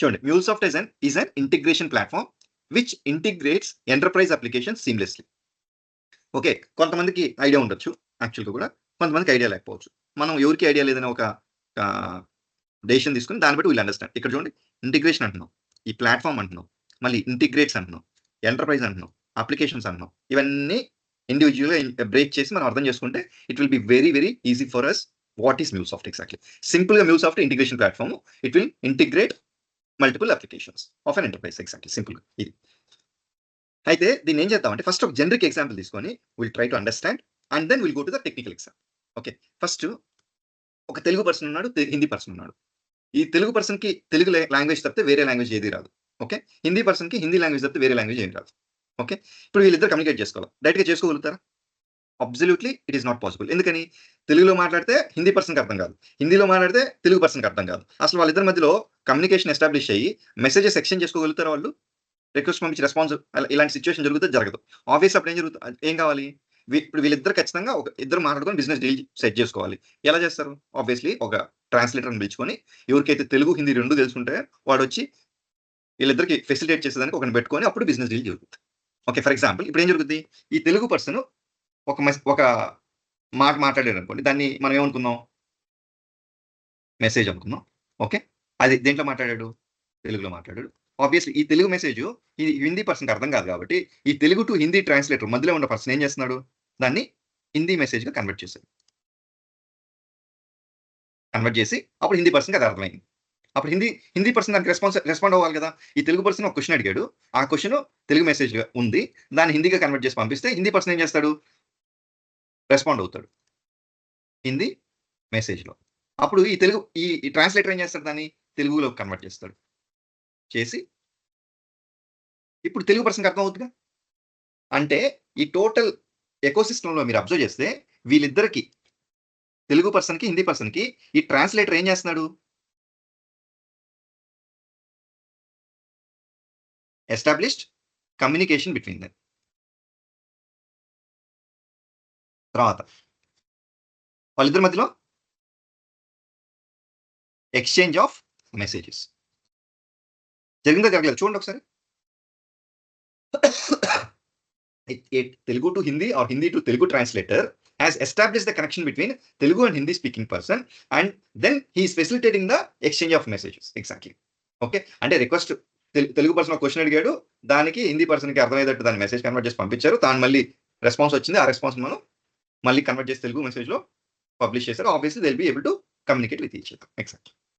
చూడండి, MuleSoft is an integration platform which integrates enterprise applications seamlessly. Okay. కొంతమందికి idea ఉండొచ్చు యాక్చువల్‌గా కూడా. కొంతమందికి ఐడియా లేకపోవచ్చు. మనం ఎవరికీ ఐడియా లేదని ఒక డెసిషన్ తీసుకొని దాన్ని బట్టి విల్ అండర్‌స్టాండ్. ఇక్కడ చూడండి, ఇంటిగ్రేషన్ అంటున్నాం. ఈ ప్లాట్‌ఫార్మ్ అంటున్నాం. మళ్ళీ ఇంటిగ్రేట్స్ అంటున్నాం. ఎంటర్‌ప్రైజ్ అంటున్నాం. అప్లికేషన్స్ అంటున్నాం. ఇవన్నీ ఇండివిడ్యువల్‌గా బ్రేక్ చేసి మనం అర్థం చేసుకుంటే it will be very, very easy for us what is MuleSoft exactly. సింపుల్‌గా MuleSoft integration platform. It will integrate multiple applications of an enterprise exactly సింపుల్‌గా ఇది. అయితే దీన్ని ఏం చేద్దామంటే ఫస్ట్ ఒక జనరిక్ ఎగ్జాంపుల్ తీసుకొని will try to understand and then will go to the technical example. Okay. First ఒక తెలుగు పర్సన్ ఉన్నాడు. హిందీ పర్సన్ ఉన్నాడు. ఈ తెలుగు పర్సన్‌కి తెలుగు లాంగ్వేజ్ తప్పితే వేరే లాంగ్వేజ్ ఏది రాదు. ఓకే. హిందీ పర్సన్‌కి హిందీ లాంగ్వేజ్ తప్పితే వేరే లాంగ్వేజ్ ఏమి రాదు. ఓకే. ఇప్పుడు వీళ్ళిద్దరు కమ్యూనికేట్ చేసుకోవాలి. డైరెక్ట్‌గా చేసుకోగలుగుతారా? Absolutely it is not possible. ఎందుకని? తెలుగులో మాట్లాడితే హిందీ పర్సన్‌కి అర్థం కాదు. హిందీలో మాట్లాడితే తెలుగు పర్సన్‌కి అర్థం కాదు. అసలు వాళ్ళిద్దరి మధ్యలో కమ్యూనికేషన్ ఎస్టాబ్లిష్ అయ్యి మెసేజెస్ ఎక్స్‌చేంజ్ చేసుకోగలుగుతారా వాళ్ళు? రిక్వెస్ట్ పంపించి రెస్పాన్స్ ఇలాంటి సిట్యుయేషన్ జరుగుతుందా? జరగదు. ఆబ్వియస్‌లీ అప్పుడు ఏం జరుగుతుంది? ఏం కావాలి? ఇప్పుడు వీళ్ళిద్దరు ఖచ్చితంగా ఇద్దరు మాట్లాడుకొని బిజినెస్ డీల్ సెట్ చేసుకోవాలి. ఎలా చేస్తారు? ఆబ్వియస్‌లీ ఒక ట్రాన్స్‌లేటర్‌ని పిలుచుకొని ఎవరికైతే తెలుగు, హిందీ 2 తెలుసుంటాయో వాడొచ్చి వీళ్ళిద్దరికి ఫెసిలిటేట్ చేసేదానికి ఒకరిని పెట్టుకొని అప్పుడు బిజినెస్ డీల్ జరుగుతుంది. ఓకే. ఫర్ ఎగ్జాంపుల్ ఇప్పుడు ఏం జరుగుద్ది? ఈ తెలుగు పర్సన్ ఒక మాట మాట్లాడారనుకోండి. దాన్ని మనం ఏమనుకుందాం? మెసేజ్ అనుకుందాం. ఓకే. అది దేంట్లో మాట్లాడాడు? తెలుగులో మాట్లాడాడు. ఆబ్వియస్‌లీ ఈ తెలుగు మెసేజు ఈ హిందీ పర్సన్‌కి అర్థం కాదు కాబట్టి, ఈ తెలుగు టు హిందీ ట్రాన్స్‌లేటర్ మధ్యలో ఉన్న పర్సన్ ఏం చేస్తున్నాడు? దాన్ని హిందీ మెసేజ్‌గా కన్వర్ట్ చేశాడు. కన్వర్ట్ చేసి అప్పుడు హిందీ పర్సన్‌కి అది అర్థమైంది. అప్పుడు హిందీ పర్సన్ దానికి రెస్పాండ్ అవ్వాలి కదా! ఈ తెలుగు పర్సన్ ఒక క్వెషన్ అడిగాడు. ఆ క్వెషన్ తెలుగు మెసేజ్‌గా ఉంది. దాన్ని హిందీగా కన్వర్ట్ చేసి పంపిస్తే హిందీ పర్సన్ ఏం చేస్తాడు? రెస్పాండ్ అవుతాడు. హిందీ మెసేజ్‌లో. అప్పుడు ఈ ట్రాన్స్‌లేటర్ ఏం చేస్తాడు దాన్ని? తెలుగులోకి కన్వర్ట్ చేస్తాడు. చేసి ఇప్పుడు తెలుగు పర్సన్‌కి అర్థం అవుద్దిగా? అంటే ఈ టోటల్ ఎకోసిస్టమ్‌లో మీరు అబ్జర్వ్ చేస్తే వీళ్ళిద్దరికి తెలుగు పర్సన్‌కి, హిందీ పర్సన్‌కి ఈ ట్రాన్స్‌లేటర్ ఏం చేస్తున్నాడు? Established communication between them. తర్వాత వాళ్ళిద్దరి మధ్యలో ఎక్స్‌చేంజ్ ఆఫ్ మెసేజెస్. జరిగిందా? జరగలేదా? చూడండి ఒకసారి. Telugu to Hindi or Hindi to Telugu translator has established the connection between Telugu and Hindi speaking person, and then he is facilitating the exchange of messages. Exactly. Okay. అంటే request Telugu person ఒక question అడిగాడు. దానికి హిందీ పర్సన్‌కి అర్థమయ్యేటట్టు దాన్ని message convert చేసి పంపించారు. తాను మళ్ళీ రెస్పాన్స్ వచ్చింది. ఆ రెస్పాన్స్ మనం మళ్ళీ కన్వర్ట్ చేసి తెలుగు మెసేజ్‌లో పబ్లిష్ చేశారు. Obviously they will be able to communicate with each other. Exactly.